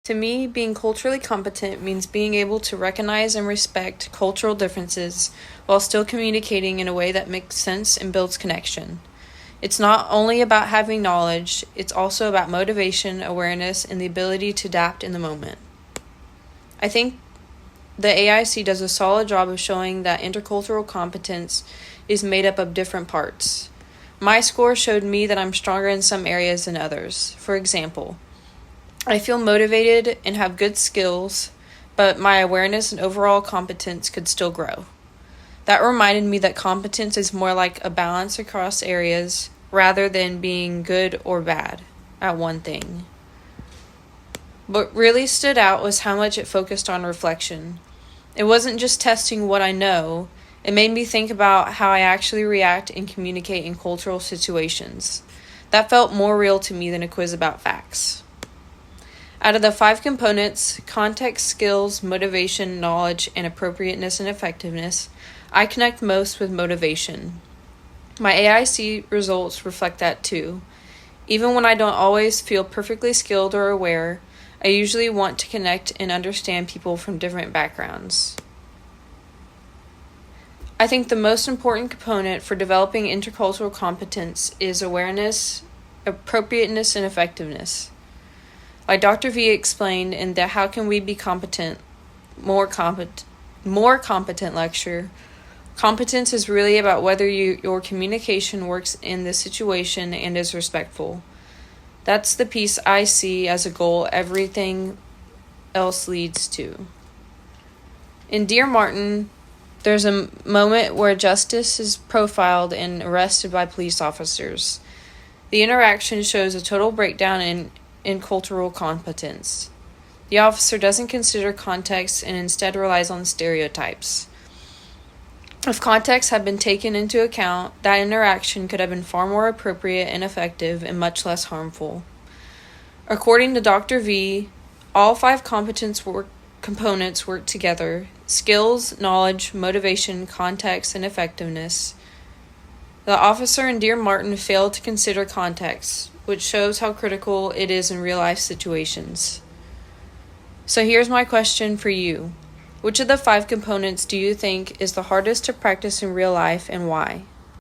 To me, being culturally competent means being able to recognize and respect cultural differences while still communicating in a way that makes sense and builds connection. It's not only about having knowledge, it's also about motivation, awareness, and the ability to adapt in the moment. I think the AIC does a solid job of showing that intercultural competence is made up of different parts. My score showed me that I'm stronger in some areas than others. For example, I feel motivated and have good skills, but my awareness and overall competence could still grow. That reminded me that competence is more like a balance across areas rather than being good or bad at one thing. What really stood out was how much it focused on reflection. It wasn't just testing what I know, it made me think about how I actually react and communicate in cultural situations. That felt more real to me than a quiz about facts. Out of the 5 components, context, skills, motivation, knowledge, and appropriateness and effectiveness, I connect most with motivation. My AIC results reflect that too. Even when I don't always feel perfectly skilled or aware, I usually want to connect and understand people from different backgrounds. I think the most important component for developing intercultural competence is awareness, appropriateness, and effectiveness. Like Dr. V explained in the How Can We Be More Competent lecture, competence is really about whether your communication works in this situation and is respectful. That's the piece I see as a goal everything else leads to. In Dear Martin, there's a moment where Justice is profiled and arrested by police officers. The interaction shows a total breakdown in cultural competence. The officer doesn't consider context and instead relies on stereotypes. If context had been taken into account, that interaction could have been far more appropriate and effective and much less harmful. According to Dr. V, all 5 components work together: skills, knowledge, motivation, context, and effectiveness. The officer in Dear Martin failed to consider context, which shows how critical it is in real-life situations. So here's my question for you. Which of the 5 components do you think is the hardest to practice in real life and why?